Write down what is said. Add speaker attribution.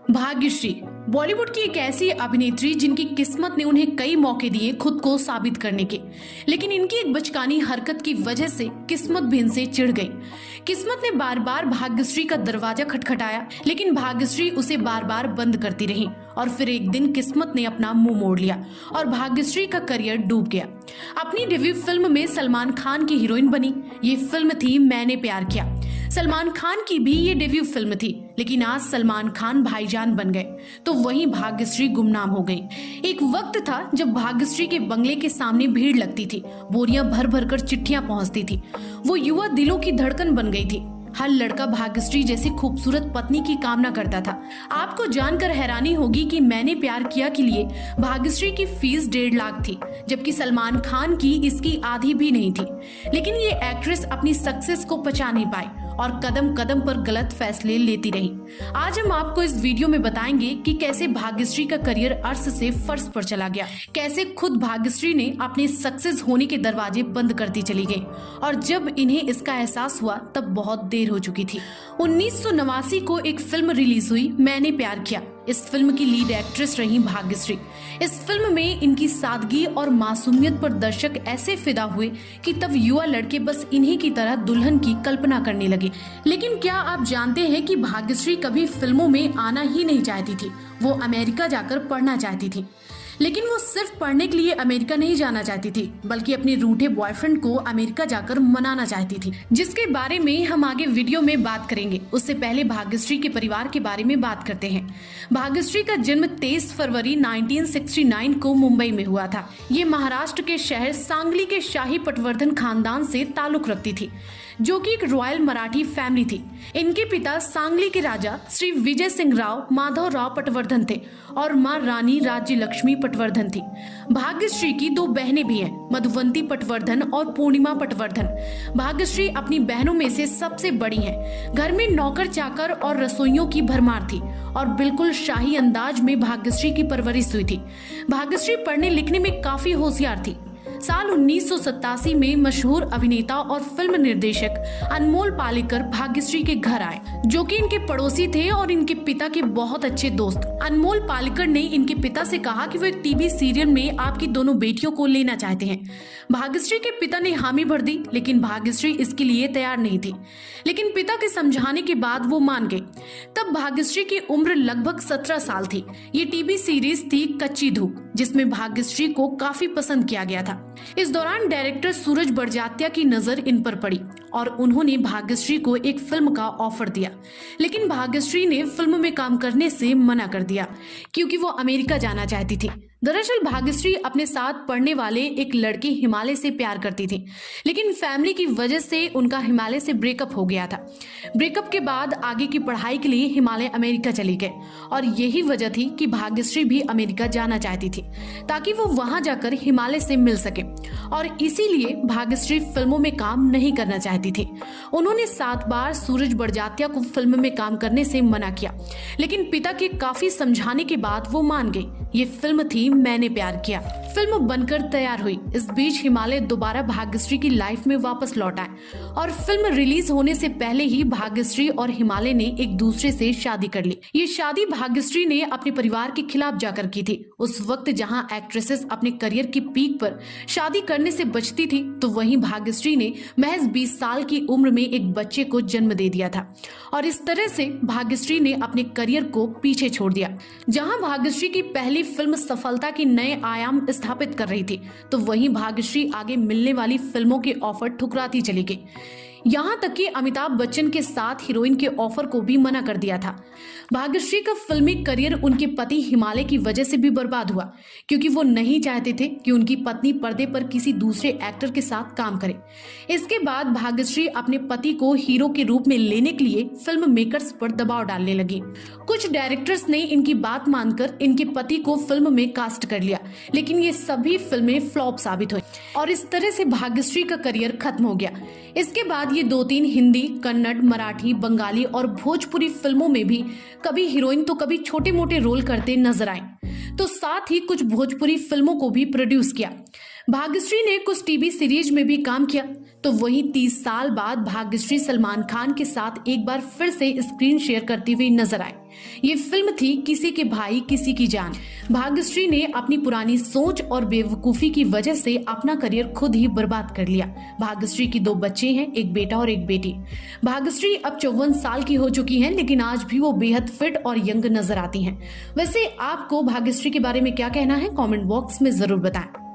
Speaker 1: भाग्यश्री बॉलीवुड की एक ऐसी अभिनेत्री जिनकी किस्मत ने उन्हें कई मौके दिए खुद को साबित करने के, लेकिन इनकी एक बचकानी हरकत की वजह से किस्मत भी इनसे चिढ़ गई। किस्मत ने बार बार भाग्यश्री का दरवाजा खटखटाया, लेकिन भाग्यश्री उसे बार बार बंद करती रही और फिर एक दिन किस्मत ने अपना मुंह मोड़ लिया और भाग्यश्री का करियर डूब गया। अपनी डेब्यू फिल्म में सलमान खान की हीरोइन बनी। ये फिल्म थी मैंने प्यार किया। सलमान खान की भी ये डेब्यू फिल्म थी, लेकिन आज सलमान खान भाईजान बन गए तो वहीं भाग्यश्री गुमनाम हो गई। एक वक्त था जब भाग्यश्री के बंगले के सामने भीड़ लगती थी, बोरियां भर भर कर चिट्ठियां पहुंचती थी। वो युवा दिलों की धड़कन बन गई थी। हर लड़का भाग्यश्री जैसी खूबसूरत पत्नी की कामना करता था। आपको जानकर हैरानी होगी कि मैंने प्यार किया के लिए भाग्यश्री की फीस 1.5 लाख थी, जबकि सलमान खान की इसकी आधी भी नहीं थी। लेकिन ये एक्ट्रेस अपनी सक्सेस को पचा नहीं पाई और कदम कदम पर गलत फैसले लेती रही। आज हम आपको इस वीडियो में बताएंगे कि कैसे भाग्यश्री का करियर अर्श से फर्श पर चला गया, कैसे खुद भाग्यश्री ने अपने सक्सेस होने के दरवाजे बंद करती चली गई और जब इन्हें इसका एहसास हुआ तब बहुत देर हो चुकी थी। 1989 को एक फिल्म रिलीज हुई, मैंने प्यार किया। इस फिल्म की लीड एक्ट्रेस रही भाग्यश्री। इस फिल्म में इनकी सादगी और मासूमियत पर दर्शक ऐसे फिदा हुए कि तब युवा लड़के बस इन्हीं की तरह दुल्हन की कल्पना करने लगे। लेकिन क्या आप जानते हैं कि भाग्यश्री कभी फिल्मों में आना ही नहीं चाहती थी। वो अमेरिका जाकर पढ़ना चाहती थी, लेकिन वो सिर्फ पढ़ने के लिए अमेरिका नहीं जाना चाहती थी, बल्कि अपने रूठे बॉयफ्रेंड को अमेरिका जाकर मनाना चाहती थी, जिसके बारे में हम आगे वीडियो में बात करेंगे। उससे पहले भाग्यश्री के परिवार के बारे में बात करते हैं। भाग्यश्री का जन्म 23 फरवरी 1969 को मुंबई में हुआ था। ये महाराष्ट्र के शहर सांगली के शाही पटवर्धन खानदान से ताल्लुक रखती थी, जो कि एक रॉयल मराठी फैमिली थी। इनके पिता सांगली के राजा श्री विजय सिंह राव माधवराव पटवर्धन थे और मां रानी राज्य लक्ष्मी पटवर्धन थी। भाग्यश्री की 2 बहनें भी हैं, मधुवंती पटवर्धन और पूर्णिमा पटवर्धन। भाग्यश्री अपनी बहनों में से सबसे बड़ी हैं। घर में नौकर चाकर और रसोइयों की भरमार थी और बिल्कुल शाही अंदाज में भाग्यश्री की परवरिश हुई थी। भाग्यश्री पढ़ने लिखने में काफी होशियार थी। साल 1987 में मशहूर अभिनेता और फिल्म निर्देशक अनमोल पालेकर भाग्यश्री के घर आए, जो कि इनके पड़ोसी थे और इनके पिता के बहुत अच्छे दोस्त। अनमोल पालेकर ने इनके पिता से कहा कि वो एक टीवी सीरियल में आपकी दोनों बेटियों को लेना चाहते हैं। भाग्यश्री के पिता ने हामी भर दी, लेकिन भाग्यश्री इसके लिए तैयार नहीं थी। लेकिन पिता के समझाने के बाद वो मान गई। तब भाग्यश्री की उम्र लगभग 17 साल थी। ये टीवी सीरीज थी कच्ची धूप, जिसमें भाग्यश्री को काफी पसंद किया गया था। इस दौरान डायरेक्टर सूरज बड़जात्या की नजर इन पर पड़ी और उन्होंने भाग्यश्री को एक फिल्म का ऑफर दिया, लेकिन भाग्यश्री ने फिल्म में काम करने से मना कर दिया क्योंकि वो अमेरिका जाना चाहती थी। दरअसल भाग्यश्री अपने साथ पढ़ने वाले एक लड़के हिमालय से प्यार करती थी, लेकिन फैमिली की वजह से उनका हिमालय से ब्रेकअप हो गया था। ब्रेकअप के बाद आगे की पढ़ाई के लिए हिमालय अमेरिका चली गए और यही वजह थी कि भाग्यश्री भी अमेरिका जाना चाहती थी ताकि वो वहां जाकर हिमालय से मिल सके, और इसीलिए भाग्यश्री फिल्मों में काम नहीं करना चाहती थी। उन्होंने 7 बार सूरज बड़जात्या को फिल्म में काम करने से मना किया, लेकिन पिता के काफी समझाने के बाद वो मान गई। ये फिल्म थी मैंने प्यार किया। फिल्म बनकर तैयार हुई। इस बीच हिमालय दोबारा भाग्यश्री की लाइफ में वापस लौट आए और फिल्म रिलीज होने से पहले ही भाग्यश्री और हिमालय ने एक दूसरे से शादी कर ली। ये शादी भाग्यश्री ने अपने परिवार के खिलाफ जाकर की थी। उस वक्त जहां एक्ट्रेसेस अपने करियर की पीक पर शादी करने से बचती थी, तो वहीं भाग्यश्री ने महज 20 साल की उम्र में एक बच्चे को जन्म दे दिया था और इस तरह से भाग्यश्री ने अपने करियर को पीछे छोड़ दिया। जहां भाग्यश्री की पहली फिल्म सफलता के नए आयाम स्थापित कर रही थी, तो वहीं भाग्यश्री आगे मिलने वाली फिल्मों के ऑफर ठुकराती चली गई। यहाँ तक कि अमिताभ बच्चन के साथ हीरोइन के ऑफर को भी मना कर दिया था। भाग्यश्री का फिल्मी करियर उनके पति हिमालय की वजह से भी बर्बाद हुआ, क्योंकि वो नहीं चाहते थे कि उनकी पत्नी पर्दे पर किसी दूसरे एक्टर के साथ काम करे। इसके बाद भाग्यश्री अपने पति को हीरो के रूप में लेने के लिए फिल्म मेकर्स पर दबाव डालने लगी। कुछ डायरेक्टर्स ने इनकी बात मानकर इनके पति को फिल्म में कास्ट कर लिया, लेकिन ये सभी फिल्में फ्लॉप साबित हुई और इस तरह से भाग्यश्री का करियर खत्म हो गया। इसके बाद ये 2-3 हिंदी, कन्नड़, मराठी, बंगाली और भोजपुरी फिल्मों में भी कभी हीरोइन तो कभी छोटे मोटे रोल करते नजर आए, तो साथ ही कुछ भोजपुरी फिल्मों को भी प्रोड्यूस किया। भाग्यश्री ने कुछ टीवी सीरीज में भी काम किया, तो वहीं 30 साल बाद भाग्यश्री सलमान खान के साथ एक बार फिर से स्क्रीन शेयर करती हुई नजर आए। ये फिल्म थी किसी के भाई किसी की जान। भाग्यश्री ने अपनी पुरानी सोच और बेवकूफी की वजह से अपना करियर खुद ही बर्बाद कर लिया। भाग्यश्री की 2 बच्चे हैं, एक बेटा और एक बेटी। भाग्यश्री अब 54 साल की हो चुकी हैं, लेकिन आज भी वो बेहद फिट और यंग नजर आती हैं। वैसे आपको भाग्यश्री के बारे में क्या कहना है, कमेंट बॉक्स में जरूर बताएं।